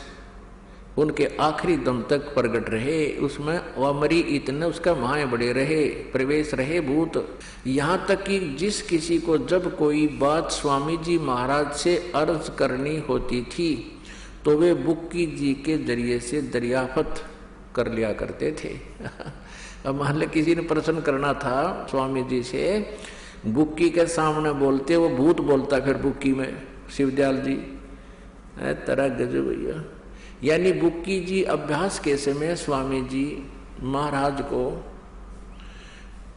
उनके आखिरी दम तक प्रगट रहे, उसमें अमरी इतने उसका माए बड़े रहे, प्रवेश रहे भूत। यहाँ तक कि जिस किसी को जब कोई बात स्वामी जी महाराज से अर्ज करनी होती थी तो वे बुक्की जी के जरिए से दरियाफत कर लिया करते थे। अब मान लो किसी ने प्रश्न करना था स्वामी जी से, बुक्की के सामने बोलते वो भूत बोलता फिर बुक्की में। शिवदयाल जी तरह गजब भैया। यानी बुक्की जी अभ्यास के समय स्वामी जी महाराज को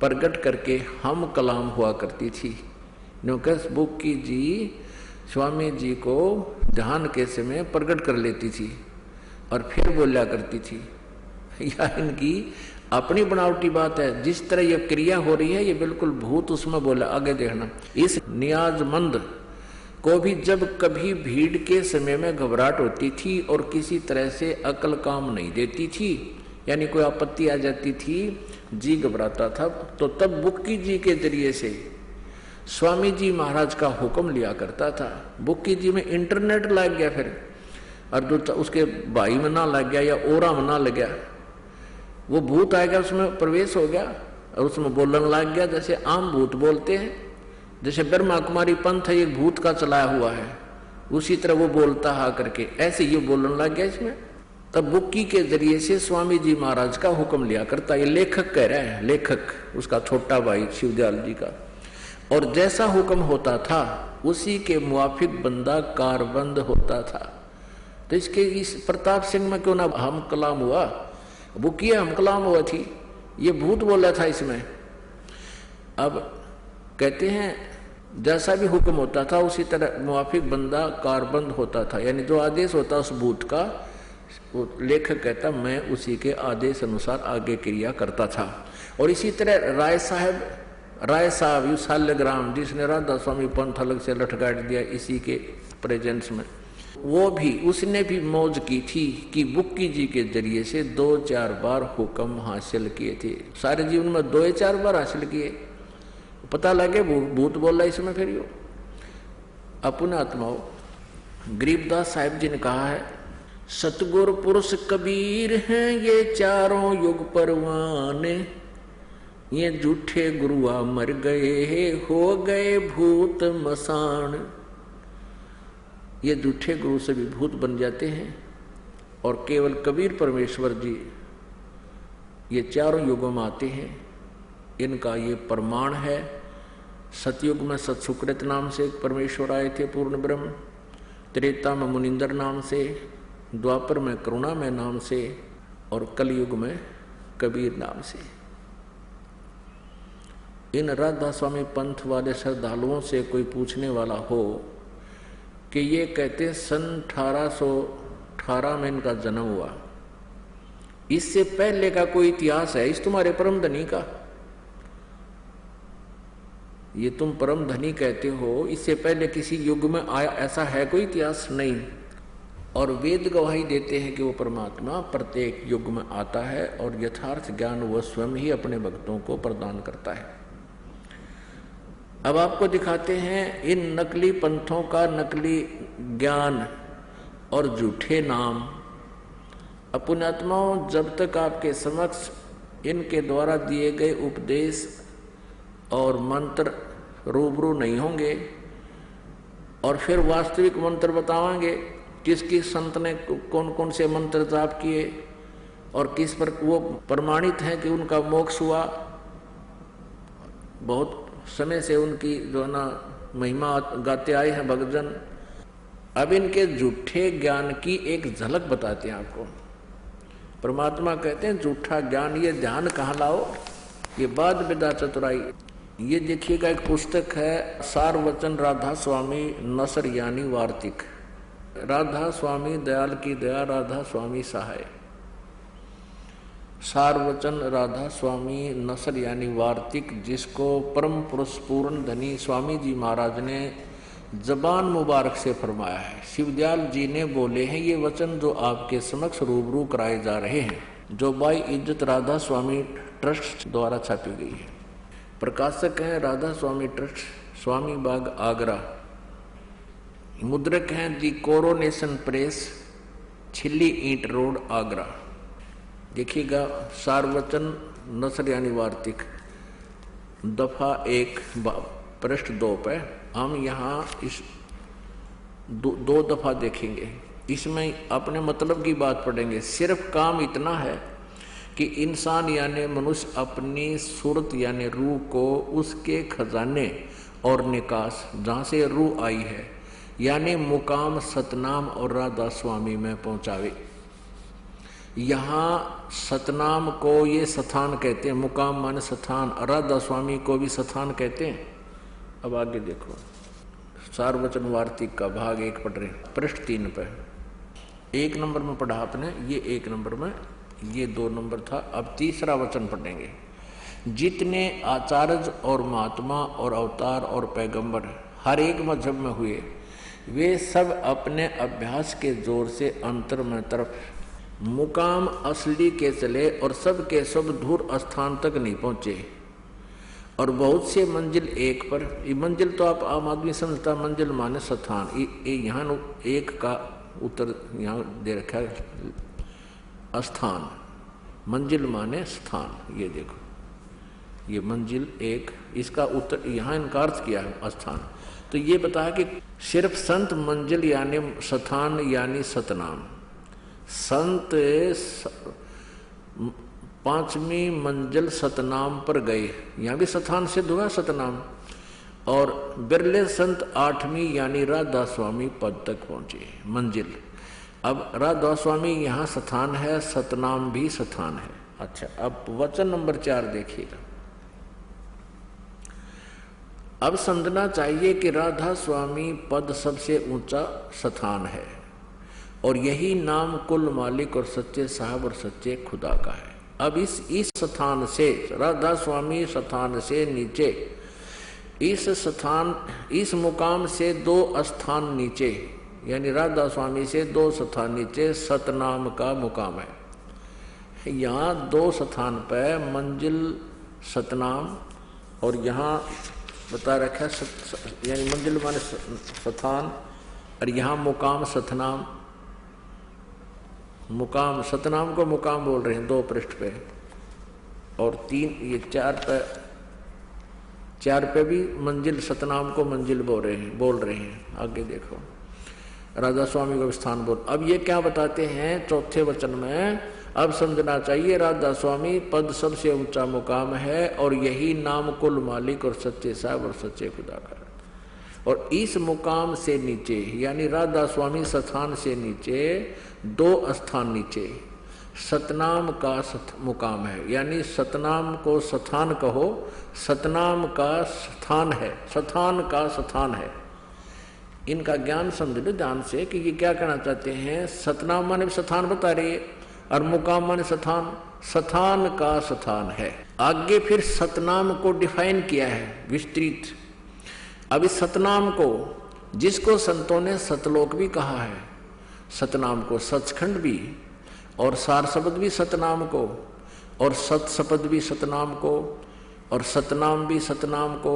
प्रकट करके हम कलाम हुआ करती थी। न्यूकस बुक्की जी स्वामी जी को ध्यान के समय प्रकट कर लेती थी और फिर बोला करती थी। या इनकी अपनी बनावटी बात है। जिस तरह ये क्रिया हो रही है ये बिल्कुल भूत उसमें बोला। आगे देखना, इस नियाजमंद को भी जब कभी भीड़ के समय में घबराहट होती थी और किसी तरह से अकल काम नहीं देती थी, यानी कोई आपत्ति आ जाती थी, जी घबराता था, तो तब बुक्की जी के जरिए से स्वामी जी महाराज का हुक्म लिया करता था। बुक्की जी में इंटरनेट लग गया फिर, और जो उसके भाई में ना लग गया या ओरा में ना लग गया, वो भूत आ गया, उसमें प्रवेश हो गया और उसमें बोलने लग गया जैसे आम भूत बोलते हैं। जैसे ब्रह्मा कुमारी पंथ है, एक भूत का चलाया हुआ है, उसी तरह वो बोलता हा करके ऐसे ये बोलने लग गया इसमें। तब बुक्की के जरिए से स्वामी जी महाराज का हुक्म लिया करता। ये लेखक कह रहा है, लेखक उसका छोटा भाई शिवदयाल जी का। और जैसा हुक्म होता था उसी के मुआफिक बंदा कारबंद होता था। तो इसके इस प्रताप सिंह में क्यों ना हम कलाम हुआ, बुक्की हम कलाम हुआ थी, ये भूत बोला था इसमें। अब कहते हैं जैसा भी हुक्म होता था उसी तरह मुआफिक बंदा कारबंद होता था, यानी जो आदेश होता उस भूत का, वो लेखक कहता मैं उसी के आदेश अनुसार आगे क्रिया करता था। और इसी तरह राय साहब यू शाल्यग्राम, जिसने राधा स्वामी पंथ अलग से लटकाट दिया इसी के प्रेजेंस में, वो भी उसने भी मौज की थी कि बुक्की जी के जरिए से 2-4 बार हुक्म हासिल किए थे। सारे जीवन में 2-4 बार हासिल किए। पता लगे भूत बोल रहा इसमें फिर यो अपने आत्माओं। गरीबदास साहिब जी ने कहा है, सतगुर पुरुष कबीर हैं ये चारों युग परवाने, ये झूठे गुरुआ मर गए हो गए भूत मसान। ये झूठे गुरु से भी भूत बन जाते हैं और केवल कबीर परमेश्वर जी ये चारों युगों में आते हैं। इनका ये प्रमाण है। सतयुग में सतसुकृत नाम से परमेश्वर आए थे पूर्ण ब्रह्म, त्रेता में मुनिंदर नाम से, द्वापर में करुणा में नाम से, और कलयुग में कबीर नाम से। इन राधा स्वामी पंथ वाले श्रद्धालुओं से कोई पूछने वाला हो कि ये कहते सन 1818 में इनका जन्म हुआ, इससे पहले का कोई इतिहास है इस तुम्हारे परम धनी का? ये तुम परम धनी कहते हो, इससे पहले किसी युग में आया ऐसा है कोई इतिहास? नहीं। और वेद गवाही देते हैं कि वो परमात्मा प्रत्येक युग में आता है और यथार्थ ज्ञान वह स्वयं ही अपने भक्तों को प्रदान करता है। अब आपको दिखाते हैं इन नकली पंथों का नकली ज्ञान और झूठे नाम। पुण्यात्माओं, जब तक आपके समक्ष इनके द्वारा दिए गए उपदेश और मंत्र रूबरू नहीं होंगे और फिर वास्तविक मंत्र बतावांगे किस किस संत ने कौन कौन से मंत्र जाप किए और किस पर वो प्रमाणित है कि उनका मोक्ष हुआ, बहुत समय से उनकी जो है ना महिमा गाते आए हैं भक्तजन। अब इनके झूठे ज्ञान की एक झलक बताते हैं आपको। परमात्मा कहते हैं झूठा ज्ञान, ये ध्यान कहाँ लाओ, ये बाद विदा चतुराई। ये देखिएगा एक पुस्तक है सार वचन राधा स्वामी नसर यानी वार्तिक। राधा स्वामी दयाल की दया, राधा स्वामी सहाय। सार वचन राधा स्वामी नसर यानी वार्तिक, जिसको परम पुरुष पूर्ण धनी स्वामी जी महाराज ने जबान मुबारक से फरमाया है। शिवदयाल जी ने बोले हैं ये वचन जो आपके समक्ष रूबरू कराए जा रहे हैं, जो बाई इज्जत राधा स्वामी ट्रस्ट द्वारा छापी गई है। प्रकाशक हैं राधा स्वामी ट्रस्ट, स्वामी बाग आगरा। मुद्रक हैं दी कोरोनेशन प्रेस, छिल्ली ईंट रोड आगरा। देखिएगा सारवचन नसर यानी वार्तिक, दफा 1 पृष्ठ 2 पे हम यहाँ इस दो दफा देखेंगे। इसमें अपने मतलब की बात पढ़ेंगे। सिर्फ काम इतना है कि इंसान यानी मनुष्य अपनी सूरत यानी रूह को उसके खजाने और निकास जहाँ से रूह आई है यानी मुकाम सतनाम और राधा स्वामी में पहुँचावे। यहाँ सतनाम को ये स्थान कहते हैं, मुकाम माने स्थान, राधा स्वामी को भी स्थान कहते हैं। अब आगे देखो, सारवचन वार्तिक का भाग 1 पढ़ रहे हैं, पृष्ठ 3 पे 1 नंबर में पढ़ा आपने, ये 1 नंबर में, ये 2 नंबर था। अब तीसरा वचन पढ़ेंगे। जितने आचार्य और महात्मा और अवतार और पैगंबर हर एक मजहब में हुए, वे सब अपने अभ्यास के जोर से अंतर में तरफ मुकाम असली के चले और सब के सब दूर स्थान तक नहीं पहुंचे। और बहुत से मंजिल एक पर, ये मंजिल तो आप आम आदमी समझता, मंजिल माने स्थान, यहाँ एक का उत्तर यहाँ दे रखा है स्थान, मंजिल माने स्थान। ये देखो, ये मंजिल एक, इसका उत्तर यहाँ इनका अर्थ किया है स्थान। तो ये बताया कि सिर्फ संत मंजिल यानी स्थान यानी सतनाम, संत 5वीं मंजिल सतनाम पर गए, यहाँ भी स्थान सिद्ध हुआ सतनाम। और बिरले संत 8वीं यानी राधा स्वामी पद तक पहुंचे मंजिल। अब राधा स्वामी यहाँ स्थान है, सतनाम भी स्थान है। अच्छा, अब वचन नंबर 4 देखिएगा। अब समझना चाहिए कि राधा स्वामी पद सबसे ऊंचा स्थान है और यही नाम कुल मालिक और सच्चे साहब और सच्चे खुदा का है। अब इस स्थान से, राधा स्वामी स्थान से नीचे, इस मुकाम से 2 स्थान नीचे, यानी राधा स्वामी से 2 स्थान नीचे सतनाम का मुकाम है। यहाँ 2 स्थान पर मंजिल सतनाम और यहाँ बता रखा यानी मंजिल माने स्थान और यहाँ मुकाम सतनाम। मुकाम सतनाम को मुकाम बोल रहे हैं 2 पृष्ठ पे, और 3 ये 4 पे भी मंजिल सतनाम को मंजिल बोल रहे हैं। आगे देखो, राधा स्वामी को स्थान बोल। अब ये क्या बताते हैं 4थे वचन में, अब समझना चाहिए राधा स्वामी पद सबसे ऊंचा मुकाम है और यही नाम कुल मालिक और सच्चे साहब और सच्चे खुदा का। और इस मुकाम से नीचे यानी राधा स्वामी स्थान से नीचे 2 स्थान नीचे सतनाम का मुकाम है, यानी सतनाम को स्थान कहो, सतनाम का स्थान है, स्थान का स्थान है। इनका ज्ञान समझ लो ध्यान से कि ये क्या कहना चाहते हैं। सतनाम माने स्थान बता रही है और मुकाम माने स्थान, स्थान का स्थान है। आगे फिर सतनाम को डिफाइन किया है विस्तृत। अब इस सतनाम को, जिसको संतों ने सतलोक भी कहा है, सतनाम को सचखंड भी, और सार शब्द भी सतनाम को, और सत शब्द भी सतनाम को, और सतनाम भी सतनाम को,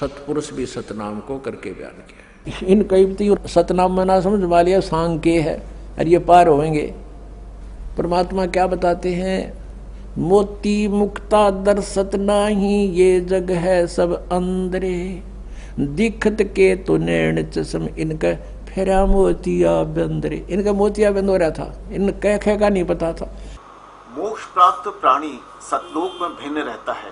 सतपुरुष भी सतनाम को करके बयान किया है। इन कई सतनाम में ना समझ वालिया सांग के है और ये पार होंगे। परमात्मा क्या बताते हैं, मोती मुक्ता दर्शत नाही, ये जग है सब अंदरे, दिखत के तो नैन चश्म, इनका फेरा मोतिया बंदरे। इनका मोतिया बंद हो रहा था, इन कह का नहीं पता था। मोक्ष प्राप्त प्राणी सतलोक में भिन्न रहता है,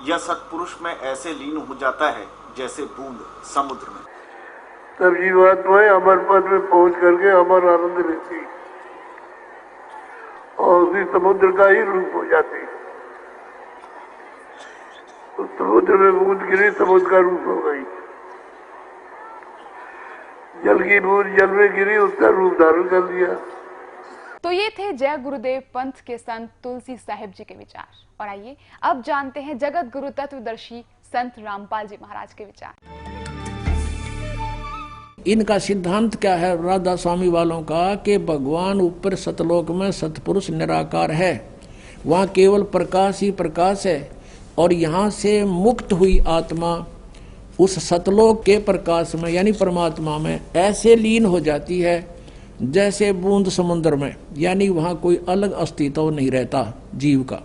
यह सतपुरुष में ऐसे लीन हो जाता है जैसे बूंद समुद्र में। तब जीवात्माएं अमर पद में पहुंच करके अमर आनंद लेती और उसी समुद्र का ही रूप हो जाती। उस समुद्र में बूंद गिरी, समुद्र का रूप हो गई। जल की बूंद जल में गिरी, उसका रूप धारण कर दिया। तो ये थे जय गुरुदेव पंथ के संत तुलसी साहिब जी के विचार। और आइए अब जानते हैं जगत गुरु तत्वदर्शी संत रामपाल जी महाराज के विचार। इनका सिद्धांत क्या है राधा स्वामी वालों का, कि भगवान ऊपर सतलोक में सतपुरुष निराकार है, वहाँ केवल प्रकाश ही प्रकाश है, और यहाँ से मुक्त हुई आत्मा उस सतलोक के प्रकाश में यानी परमात्मा में ऐसे लीन हो जाती है जैसे बूंद समुद्र में, यानी वहाँ कोई अलग अस्तित्व नहीं रहता जीव का।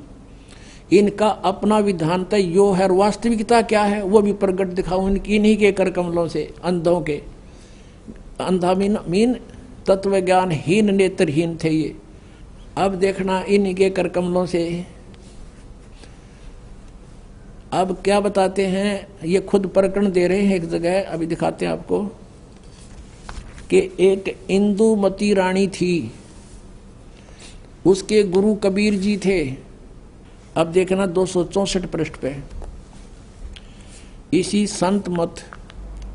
इनका अपना विधानता यो है, और वास्तविकता क्या है वो भी प्रकट दिखाऊं इनकी इन्हीं के कर कमलों से। अंधों के, अंधा मीन तत्व ज्ञान हीन नेत्रहीन थे ये, अब देखना इनके कर कमलों से अब क्या बताते हैं, ये खुद प्रकरण दे रहे हैं एक जगह, अभी दिखाते हैं आपको कि एक इंदुमती रानी थी, उसके गुरु कबीर जी थे। अब देखना 264 पृष्ठ पे इसी संत मत,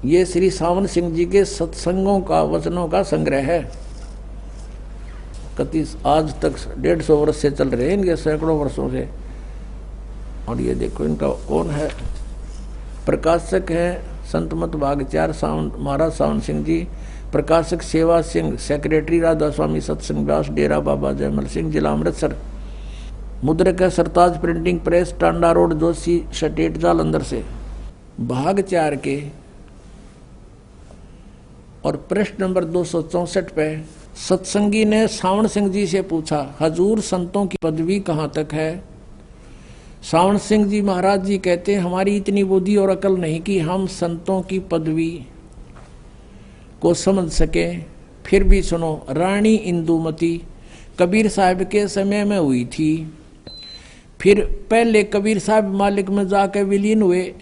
ये श्री सावन सिंह जी के सत्संगों का वचनों का संग्रह है। कति आज तक 150 वर्ष से चल रहे हैं, इनके सैकड़ों वर्षों से। और ये देखो इनका कौन है, प्रकाशक है संत मत भाग 4 सावन महाराज सावन सिंह जी, प्रकाशक सेवा सिंह, सेक्रेटरी राधा स्वामी सत्संग व्यास, डेरा बाबा जयमल सिंह, जिला अमृतसर। मुद्रक है Sartaj printing press, Tanda road, Joshi state, Jalandhar से। भाग 4 के और पृष्ठ नंबर 264 पे सत्संगी ने सावन सिंह जी से पूछा, हजूर संतों की पदवी कहाँ तक है? सावन सिंह जी महाराज जी कहते हैं, हमारी इतनी बुद्धि और अकल नहीं कि हम संतों की पदवी को समझ सके। फिर भी सुनो, रानी इंदुमती कबीर साहब के समय में हुई थी। फिर पहले कबीर साहब मालिक में जाकर विलीन हुए।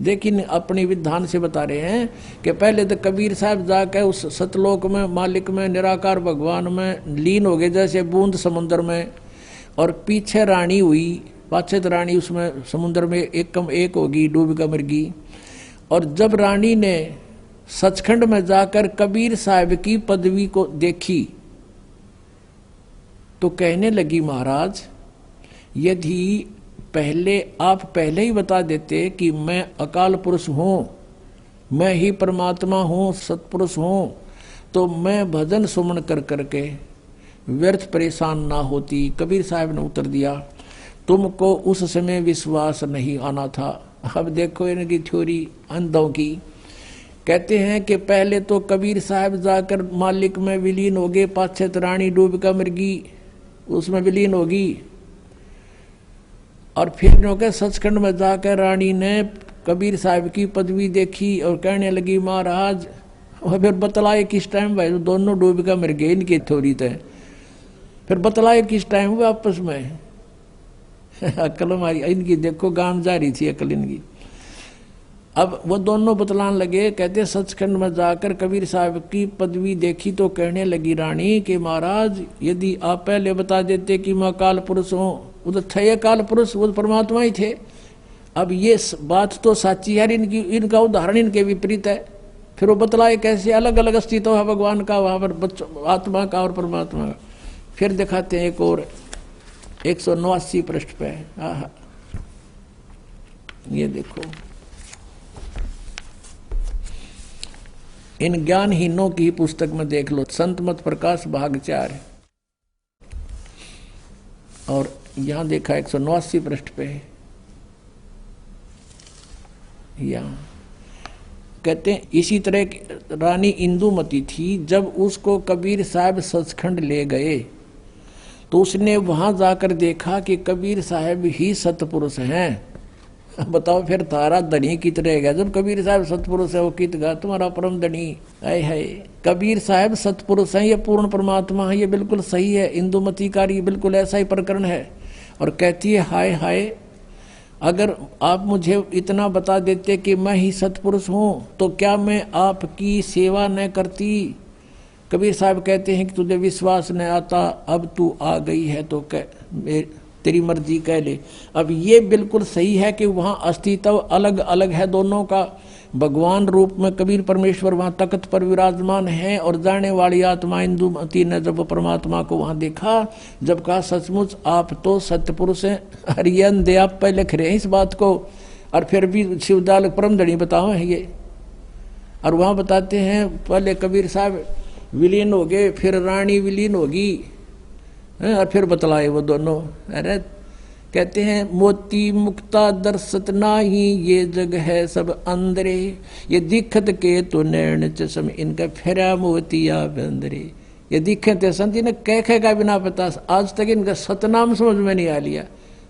लेकिन अपनी विधान से बता रहे हैं कि पहले तो कबीर साहब जाकर उस सतलोक में मालिक में निराकार भगवान में लीन हो गए, जैसे बूंद समुद्र में। और पीछे रानी हुई, पाछे तो रानी उसमें समुद्र में एक कम एक होगी, डूब कर मर गई। और जब रानी ने सचखंड में जाकर कबीर साहब की पदवी को देखी तो कहने लगी, महाराज यदि आप पहले ही बता देते कि मैं अकाल पुरुष हूं, मैं ही परमात्मा हूं, सत्पुरुष हूं, तो मैं भजन सुमन कर करके व्यर्थ परेशान ना होती। कबीर साहब ने उत्तर दिया, तुमको उस समय विश्वास नहीं आना था। अब देखो इनकी थ्योरी अंधों की। कहते हैं कि पहले तो कबीर साहब जाकर मालिक में विलीन हो गए, पाछे रानी डूब कर मर गई, उसमें विलीन होगी। और फिर के सचखंड में जाकर रानी ने कबीर साहब की पदवी देखी और कहने लगी, महाराज और फिर बतलाए किस टाइम भाई, दोनों डूब कर मर गए इनकी थोड़ी तय। फिर बतलाए किस टाइम हुए आपस में अकल हमारी इनकी देखो गांव जा रही थी अकल इनकी। अब वो दोनों बतलान लगे, कहते सचखंड में जाकर कबीर साहब की पदवी देखी तो कहने लगी रानी कि महाराज यदि आप पहले बता देते कि मैं काल पुरुष हूँ, वो तो थे काल पुरुष, वो परमात्मा ही थे। अब ये बात तो साची है, इनका उदाहरण इनके विपरीत है। फिर वो बतलाए कैसे अलग अलग अस्तित्व है भगवान का, वहां पर आत्मा का और परमात्मा का। फिर दिखाते हैं एक और 189 पृष्ठ पे। ये देखो इन ज्ञानहीनों की पुस्तक में देख लो, संत मत प्रकाश भाग 4 और यहां देखा 189 पृष्ठ पे। यहां कहते हैं इसी तरह रानी इंदुमती थी, जब उसको कबीर साहब सचखंड ले गए तो उसने वहां जाकर देखा कि कबीर साहब ही सतपुरुष हैं। बताओ फिर तारा धनी कित रहेगा जब कबीर साहब सतपुरुष है, वो कित गा तुम्हारा परम धनी। आए हाय, कबीर साहब सतपुरुष हैं, ये पूर्ण परमात्मा है, ये बिल्कुल सही है। इंदुमती का ये बिल्कुल ऐसा ही प्रकरण है। और कहती है, हाय हाय, अगर आप मुझे इतना बता देते कि मैं ही सतपुरुष हूं तो क्या मैं आपकी सेवा न करती। कबीर साहब कहते हैं कि तुझे विश्वास न आता, अब तू आ गई है तो तेरी मर्जी कह ले। अब ये बिल्कुल सही है कि वहाँ अस्तित्व अलग अलग है दोनों का। भगवान रूप में कबीर परमेश्वर वहाँ तख्त पर विराजमान है और जाने वाली आत्मा इंदुमती ने जब परमात्मा को वहाँ देखा, जब कहा सचमुच आप तो सत्यपुरुष हैं। हरियन दे आप पहले लिख रहे हैं इस बात को, और फिर भी शिवदाल परम धनी बताओ है ये। और वहाँ बताते हैं पहले कबीर साहब विलीन हो गए, फिर रानी विलीन होगी, और फिर बतलाए वो दोनों। अरे कहते हैं मोती मुक्ता दर्शत नाही, ये जग है सब अंदरे, ये दिखत के तो नैन चश्म इनका फेरा मोतिया बंदरे। ये दिखते संत ने कह का बिना पता, आज तक इनका सतनाम समझ में नहीं आ लिया।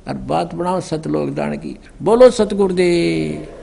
और बात बनाओ सतलोक दान की। बोलो सतगुरुदेव।